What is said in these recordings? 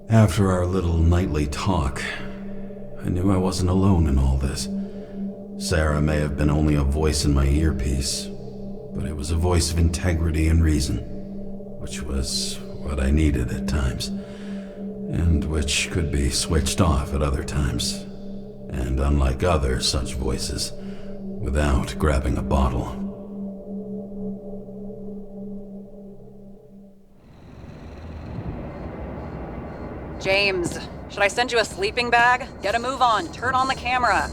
After our little nightly talk, I knew I wasn't alone in all this. Sara may have been only a voice in my earpiece, but it was a voice of integrity and reason, which was what I needed at times, and which could be switched off at other times, and unlike other such voices, without grabbing a bottle. James, should I send you a sleeping bag? Get a move on. Turn on the camera.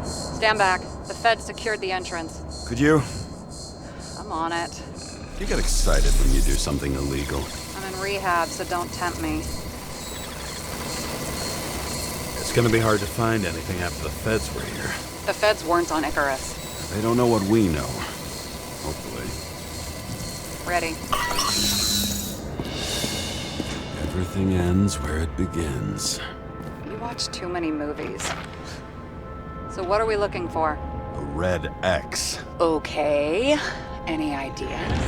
Stand back. The Fed secured the entrance. Could you? I'm on it. You get excited when you do something illegal. I'm in rehab, so don't tempt me. It's gonna be hard to find anything after the feds were here. The Feds weren't on Icarus. They don't know what we know. Hopefully. Ready. Everything ends where it begins. You watch too many movies. So what are we looking for? A red X. Okay. Any ideas?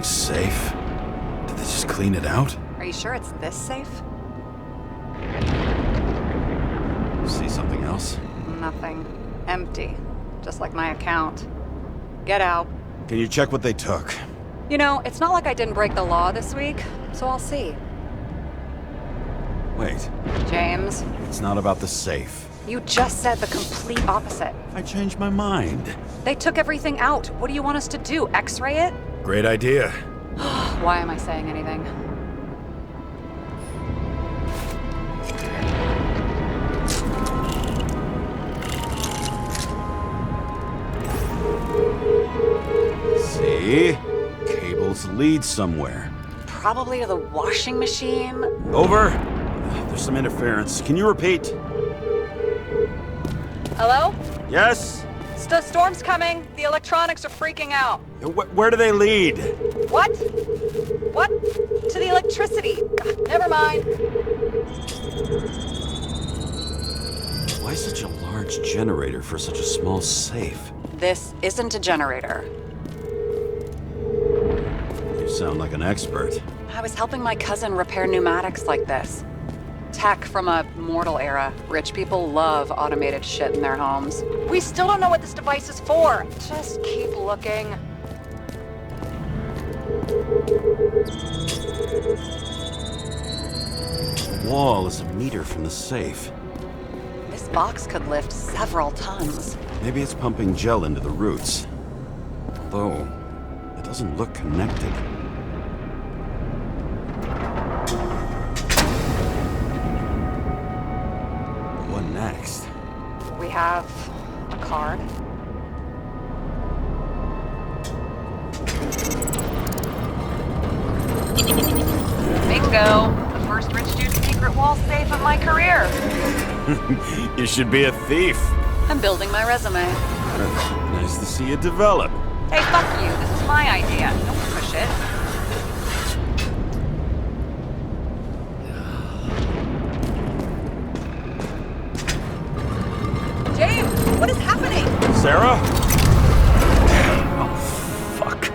Safe? Did they just clean it out? Are you sure it's this safe? See something else? Nothing. Empty. Just like my account. Get out. Can you check what they took? You know, it's not like I didn't break the law this week, so I'll see. Wait. James. It's not about the safe. You just said the complete opposite. I changed my mind. They took everything out. What do you want us to do? X-ray it? Great idea. Why am I saying anything? See? Cables lead somewhere. Probably to the washing machine. Over. There's some interference. Can you repeat? Hello? Yes? The storm's coming. The electronics are freaking out. Where do they lead? What? What? To the electricity. Never mind. Why such a large generator for such a small safe? This isn't a generator. You sound like an expert. I was helping my cousin repair pneumatics like this. Tech from a mortal era. Rich people love automated shit in their homes. We still don't know what this device is for. Just keep looking. The wall is a meter from the safe. This box could lift several tons. Maybe it's pumping gel into the roots. Although, it doesn't look connected. What next? We have a card. Bingo! The first rich dude's secret wall safe of my career. You should be a thief. I'm building my resume. Nice to see you develop. Hey, fuck you. This is my idea. Don't push it. James, what is happening? Sara? Oh, fuck.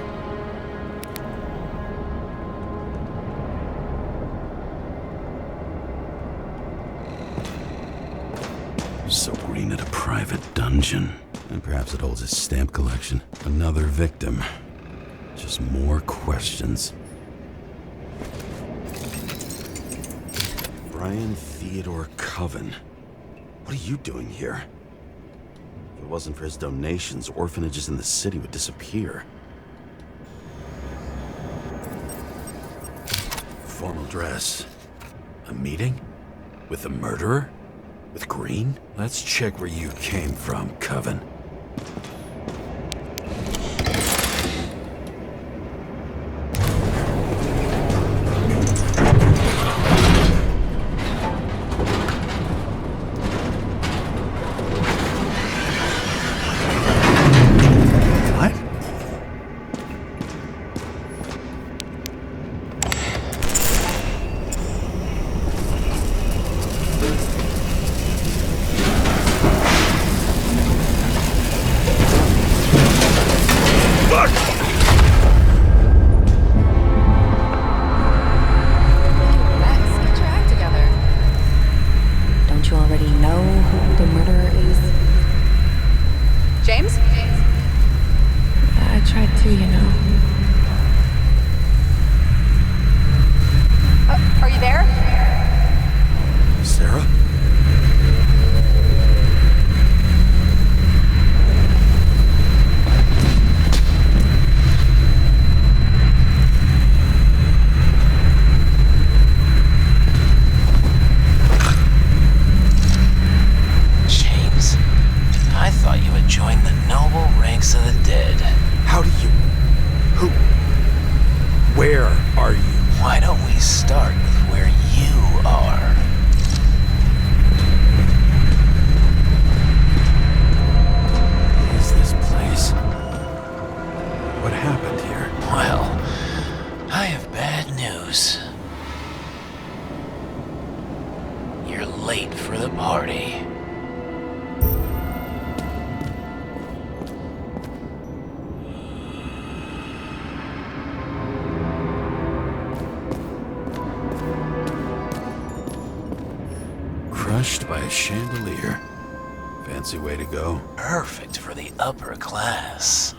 So green at a private dungeon. And perhaps it holds a stamp collection. Another victim. Just more questions. Brian Theodore Coven. What are you doing here? If it wasn't for his donations, orphanages in the city would disappear. Formal dress. A meeting? With the murderer? With Green? Let's check where you came from, Coven. who the murderer is? James? I tried to, you know. Are you there? Sarah? James, I thought you had joined the noble ranks of the dead. How do you... Who... Where are you? Why don't we start with where you are? What is this place? What happened here? Well, I have bad news. You're late for the party. Crushed by a chandelier. Fancy way to go. Perfect for the upper class.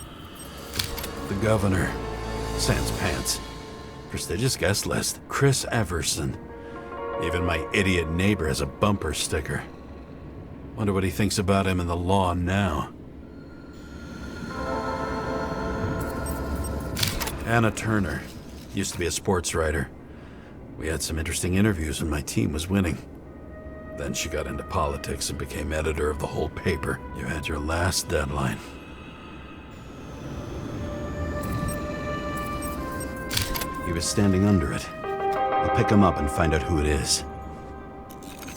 The governor. Sans pants. Prestigious guest list. Chris Everson. Even my idiot neighbor has a bumper sticker. Wonder what he thinks about him in the law now. Anna Turner. Used to be a sports writer. We had some interesting interviews when my team was winning. Then she got into politics and became editor of the whole paper. You had your last deadline. He was standing under it. I'll pick him up and find out who it is.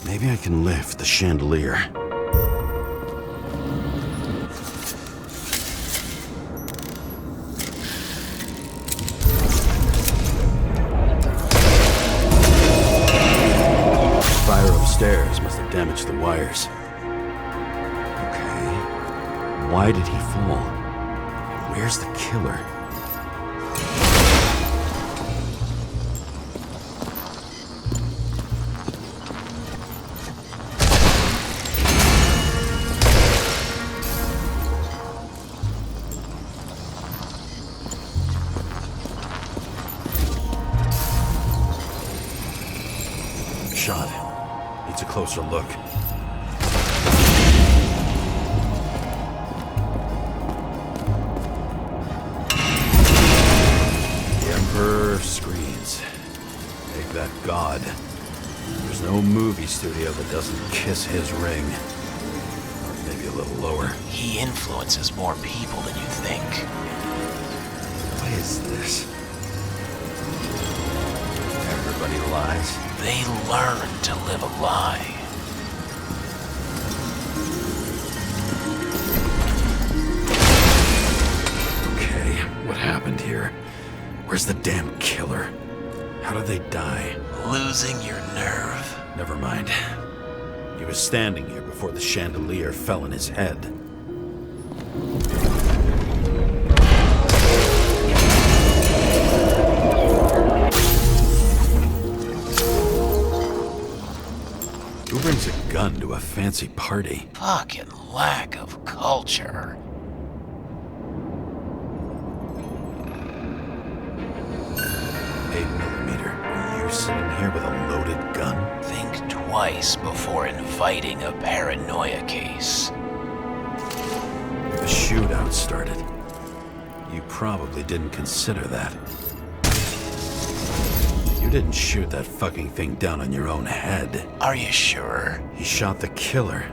Maybe I can lift the chandelier. Fire upstairs must have damaged the wires. Okay. Why did he fall? And where's the killer? Shot. Needs a closer look. The Emperor screens. Make that God. There's no movie studio that doesn't kiss his ring. Or maybe a little lower. He influences more people than you think. What is this? Everybody lies. They learn to live a lie. Okay, what happened here? Where's the damn killer? How did they die? Losing your nerve. Never mind. He was standing here before the chandelier fell on his head. Who brings a gun to a fancy party? Fucking lack of culture. 8mm. Are you sitting here with a loaded gun? Think twice before inviting a paranoia case. The shootout started. You probably didn't consider that. You didn't shoot that fucking thing down on your own head. Are you sure? He shot the killer.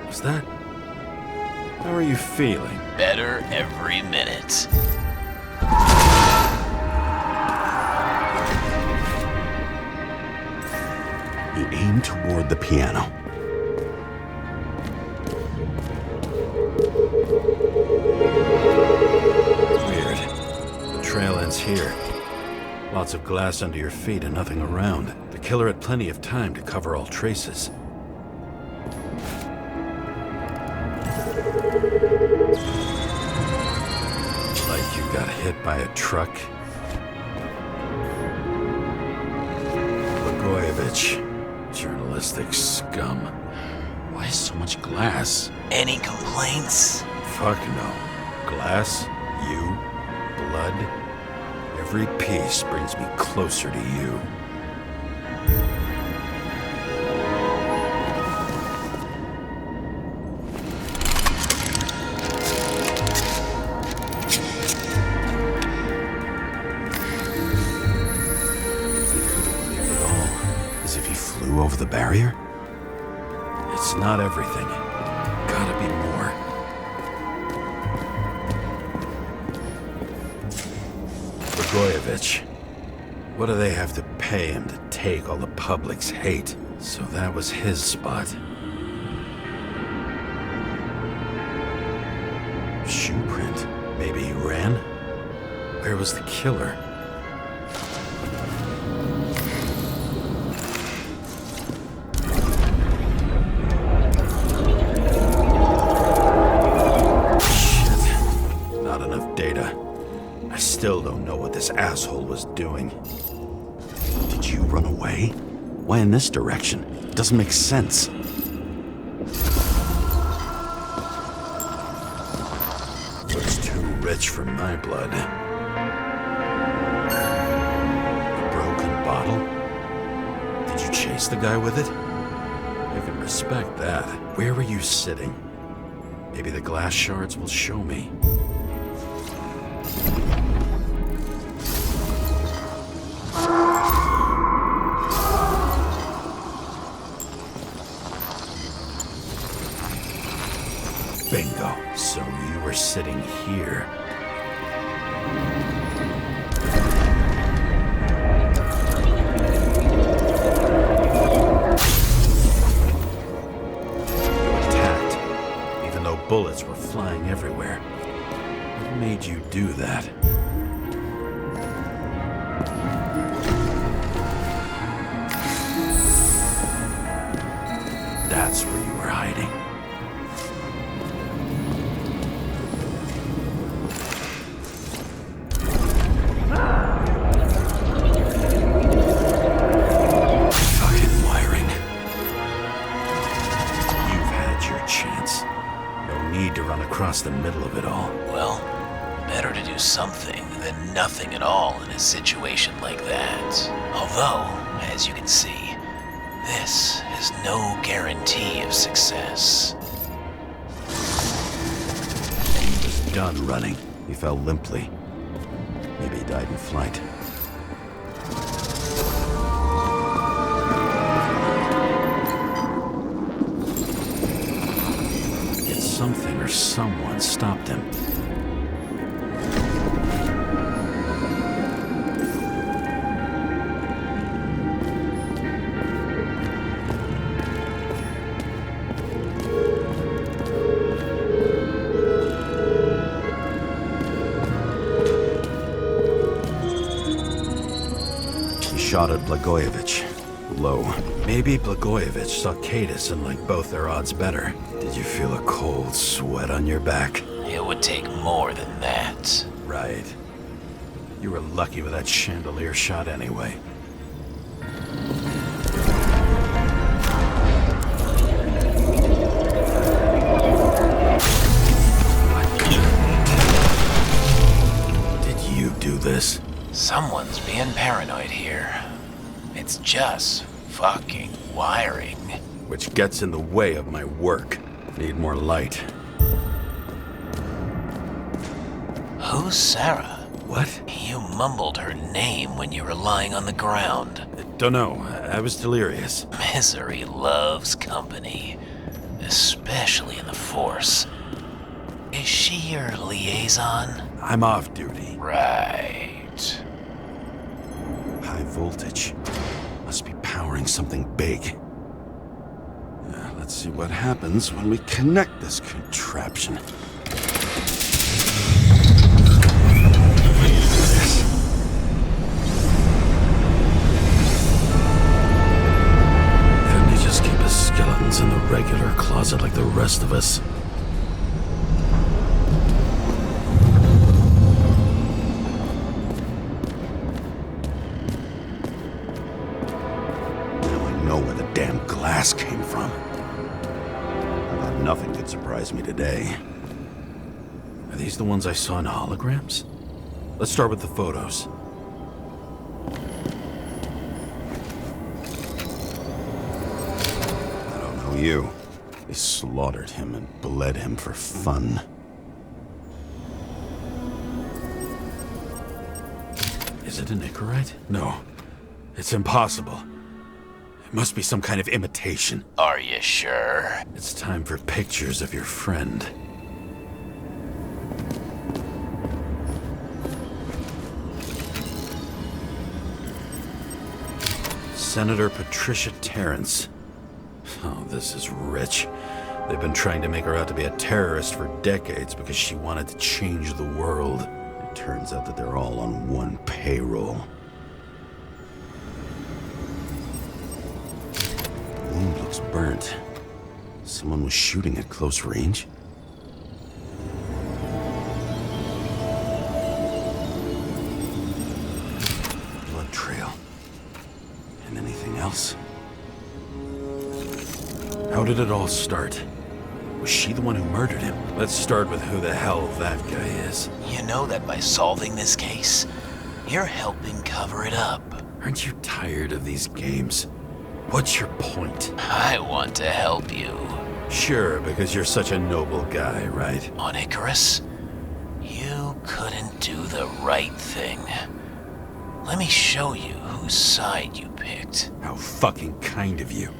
Was that... How are you feeling? Better every minute. He aimed toward the piano. Weird. The trail ends here. Lots of glass under your feet and nothing around. The killer had plenty of time to cover all traces. Like you got hit by a truck. Blagojevich, journalistic scum. Why so much glass? Any complaints? Fuck no. Glass, you, blood. Every piece brings me closer to you. Over the barrier? It's not everything. Gotta be more. Blagojevich. What do they have to pay him to take all the public's hate? So that was his spot. Shoe print. Maybe he ran? Where was the killer? Still don't know what this asshole was doing. Did you run away? Why in this direction? It doesn't make sense. Looks too rich for my blood. A broken bottle? Did you chase the guy with it? I can respect that. Where were you sitting? Maybe the glass shards will show me. Bingo. So you were sitting here. You attacked, even though bullets were flying everywhere. What made you do that? That's where you were hiding. Across the middle of it all. Well, better to do something than nothing at all in a situation like that. Although, as you can see, this is no guarantee of success. He was done running. He fell limply. Maybe he died in flight. Something or someone stopped him. He shot at Blagojevich. Low. Maybe Blagojevich saw Cadis and liked both their odds better. Did you feel a cold sweat on your back? It would take more than that. Right. You were lucky with that chandelier shot anyway. Did you do this? Someone's being paranoid here. It's just fucking wiring. Which gets in the way of my work. Need more light. Who's Sara? What? You mumbled her name when you were lying on the ground. Dunno. I was delirious. Misery loves company. Especially in the Force. Is she your liaison? I'm off duty. Right. High voltage. Must be powering something big. Let's see what happens when we connect this contraption. Couldn't he just keep his skeletons in the regular closet like the rest of us? Now I know where the damn glass came from. Nothing could surprise me today. Are these the ones I saw in holograms? Let's start with the photos. I don't know you. They slaughtered him and bled him for fun. Is it an Icarite? No. It's impossible. It must be some kind of imitation. Are you sure? It's time for pictures of your friend. Senator Patricia Terrence. Oh, this is rich. They've been trying to make her out to be a terrorist for decades because she wanted to change the world. It turns out that they're all on one payroll. The wound looks burnt. Someone was shooting at close range. Blood trail. And anything else? How did it all start? Was she the one who murdered him? Let's start with who the hell that guy is. You know that by solving this case, you're helping cover it up. Aren't you tired of these games? What's your point? I want to help you. Sure, because you're such a noble guy, right? On Icarus, you couldn't do the right thing. Let me show you whose side you picked. How fucking kind of you.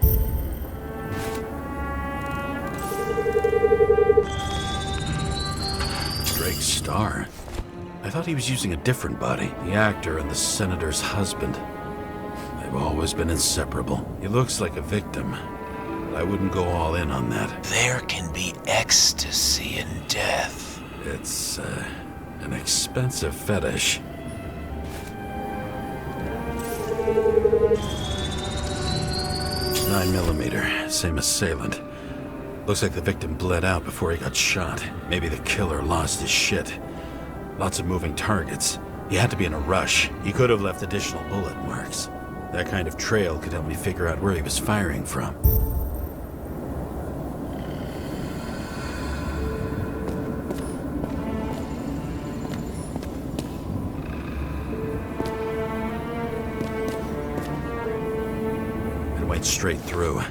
Drake Starr? I thought he was using a different body. The actor and the senator's husband. They've always been inseparable. He looks like a victim, but I wouldn't go all in on that. There can be ecstasy in death. It's, an expensive fetish. .9mm, same assailant. Looks like the victim bled out before he got shot. Maybe the killer lost his shit. Lots of moving targets. He had to be in a rush. He could have left additional bullet marks. That kind of trail could help me figure out where he was firing from. And went straight through.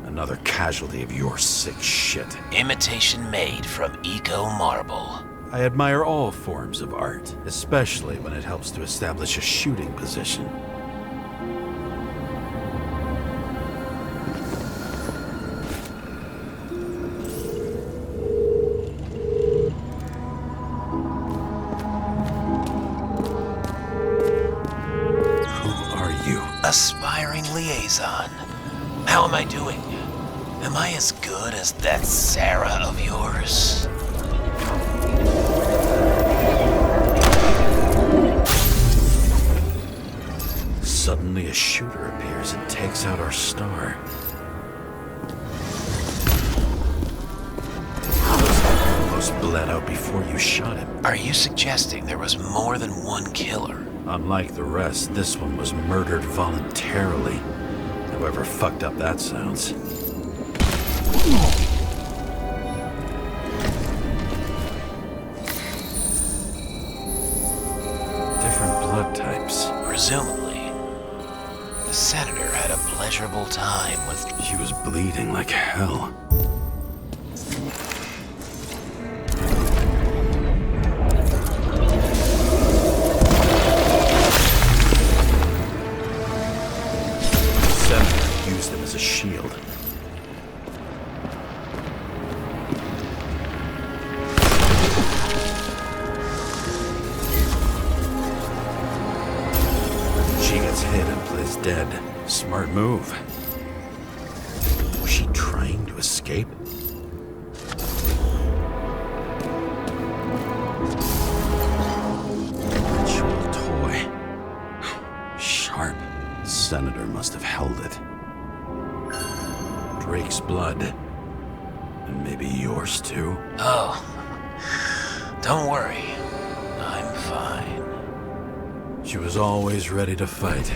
Another casualty of your sick shit. Imitation made from eco marble. I admire all forms of art, especially when it helps to establish a shooting position. Who are you? Aspiring liaison. How am I doing? Am I as good as that Sara of yours? Suddenly a shooter appears and takes out our star. Looks like he almost bled out before you shot him. Are you suggesting there was more than one killer? Unlike the rest, this one was murdered voluntarily. However fucked up that sounds. Different blood types. Presumably, the senator had a pleasurable time with... She was bleeding like hell. The senator used him as a shield. She gets hit and plays dead. Smart move. Was she trying to escape? Ritual toy. Sharp. Senator must have held it. Drake's blood. And maybe yours too? Oh, don't worry. I'm fine. She was always ready to fight.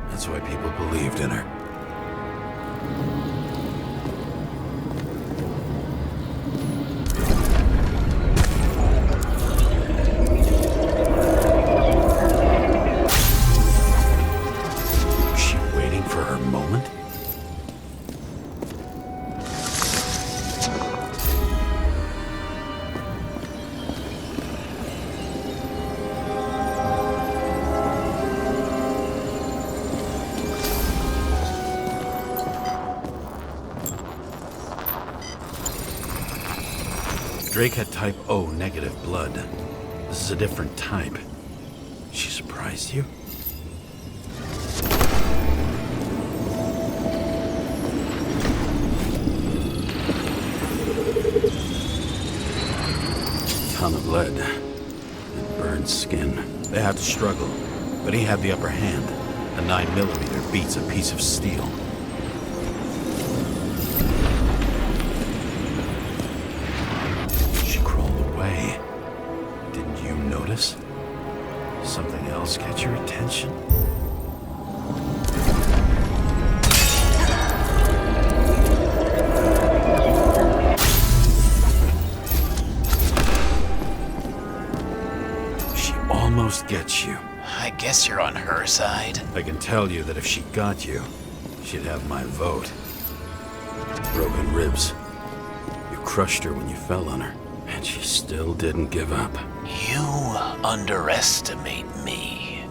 That's why people believed in her. Drake had type O negative blood. This is a different type. She surprised you? Ton of lead. It burned skin. They had to struggle, but he had the upper hand. A 9mm beats a piece of steel. She crawled away. Didn't you notice? Something else catch your attention? She almost gets you. I guess you're on her side. I can tell you that if she got you, she'd have my vote. Broken ribs. You crushed her when you fell on her, and she still didn't give up. You underestimate me.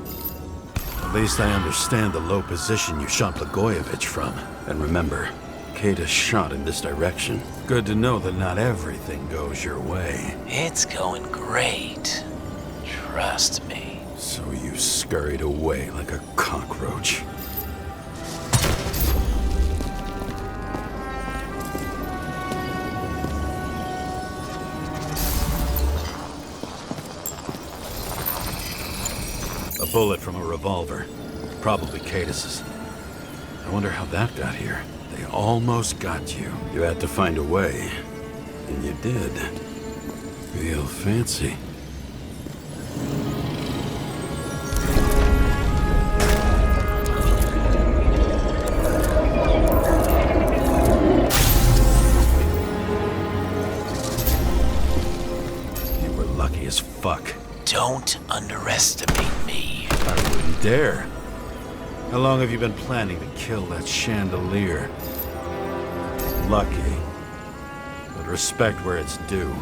At least I understand the low position you shot Blagojevich from. And remember, Kate is shot in this direction. Good to know that not everything goes your way. It's going great. Trust me. So you scurried away like a cockroach. A bullet from a revolver. Probably Cadis's. I wonder how that got here. They almost got you. You had to find a way. And you did. Real fancy. You were lucky as fuck. Don't underestimate me. I wouldn't dare. How long have you been planning to kill that chandelier? Lucky. But respect where it's due.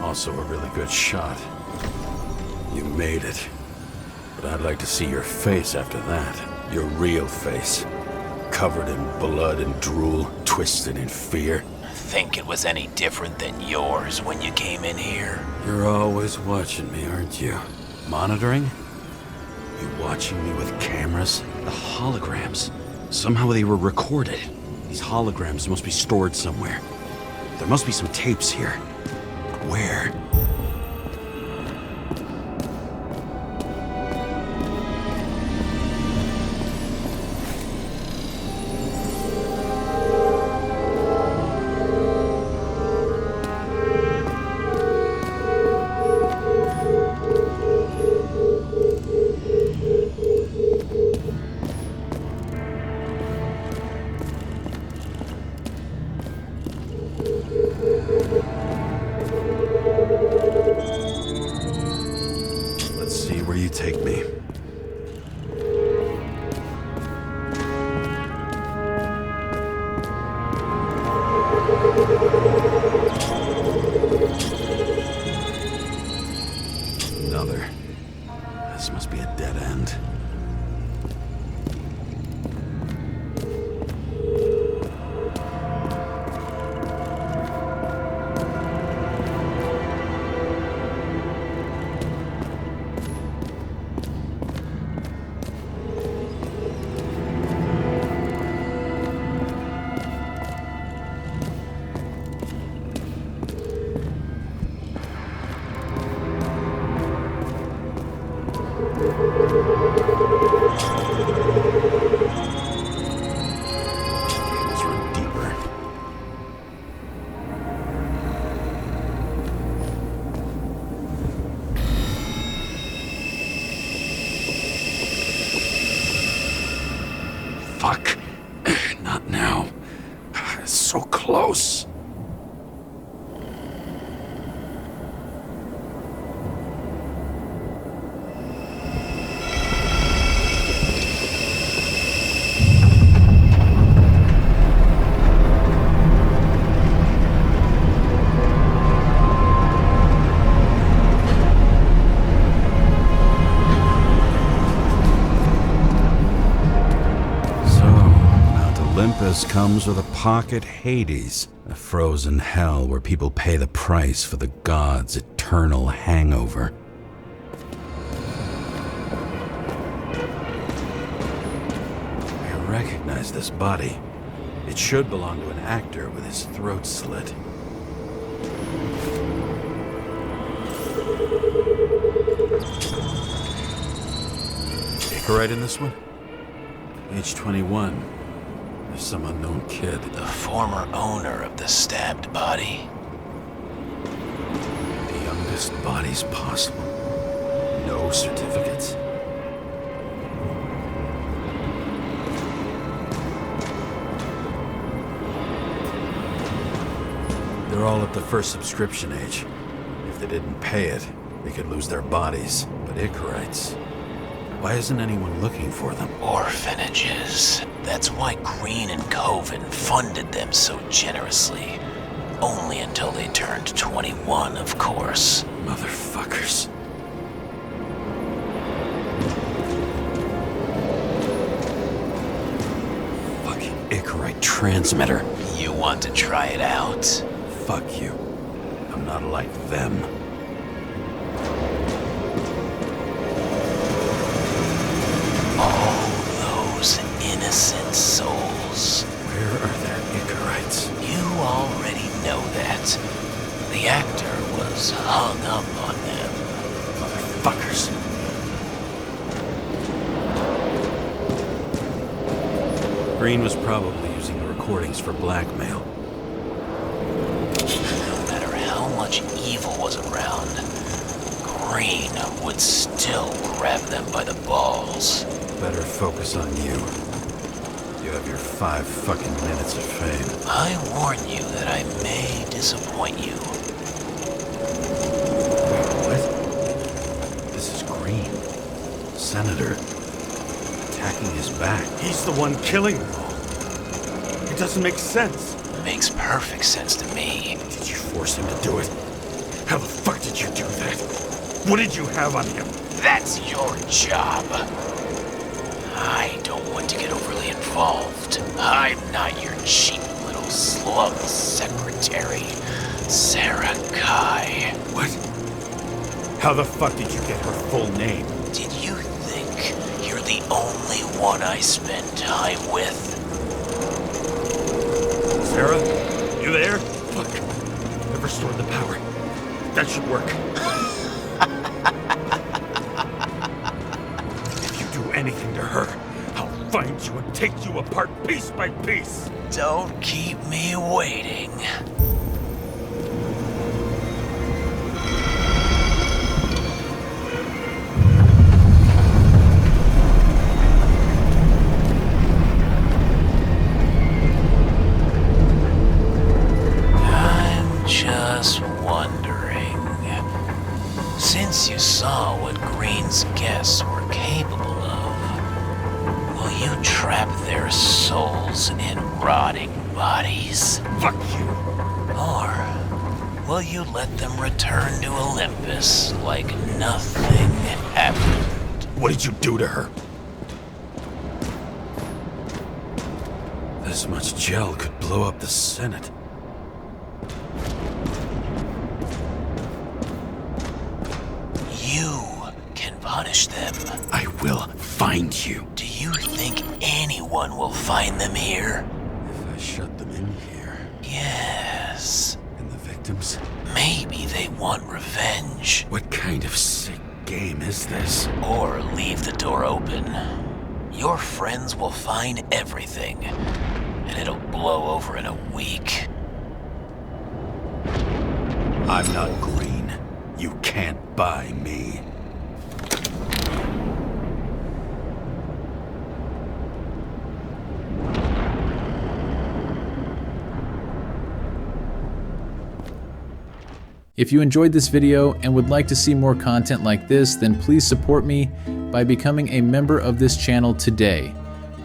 Also a really good shot. You made it. But I'd like to see your face after that. Your real face. Covered in blood and drool, twisted in fear. Think it was any different than yours when you came in here? You're always watching me, aren't you? Monitoring? You watching me with cameras? The holograms. Somehow they were recorded. These holograms must be stored somewhere. There must be some tapes here. But where? Let's see where you take me. Another. This must be a dead end. Let's run deeper. Fuck. Not now. It's so close. Olympus comes with a pocket Hades. A frozen hell where people pay the price for the gods' eternal hangover. I recognize this body. It should belong to an actor with his throat slit. Right in this one? Age 21. There's some unknown kid. The former owner of the stabbed body. The youngest bodies possible. No certificates. They're all at the first subscription age. If they didn't pay it, they could lose their bodies. But Icarites... why isn't anyone looking for them? Orphanages. That's why Green and Coven funded them so generously. Only until they turned 21, of course. Motherfuckers. Fucking Icarite transmitter. You want to try it out? Fuck you. I'm not like them. Innocent souls. Where are their Icarites? You already know that. The actor was hung up on them. Motherfuckers. Green was probably using the recordings for blackmail. No matter how much evil was around, Green would still grab them by the balls. Better focus on you. You have your 5 fucking minutes of fame. I warn you that I may disappoint you. What? This is Green. Senator. Attacking his back. He's the one killing them all. It doesn't make sense. Makes perfect sense to me. Did you force him to do it? How the fuck did you do that? What did you have on him? That's your job. I don't want to get overly involved. I'm not your cheap little slum secretary, Sara Kai. What? How the fuck did you get her full name? Did you think you're the only one I spend time with? Sarah? You there? Fuck. I've restored the power. That should work. Anything to her, I'll find you and take you apart piece by piece. Don't keep me waiting. I'm just wondering, since you saw what Green's guests were capable of, will you trap their souls in rotting bodies? Fuck you! Or will you let them return to Olympus like nothing happened? What did you do to her? This much gel could blow up the Senate. You can punish them. I will find you. Do you think anyone will find them here? If I shut them in here, Yes. and the victims? Maybe they want revenge. What kind of sick game is this? Or leave the door open. Your friends will find everything, and it'll blow over in a week. I'm not Green. You can't buy me. If you enjoyed this video and would like to see more content like this, then please support me by becoming a member of this channel today.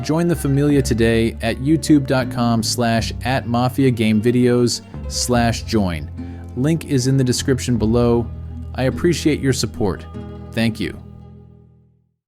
Join the Familia today at youtube.com/@mafiagamevideos/join. Link is in the description below. I appreciate your support. Thank you.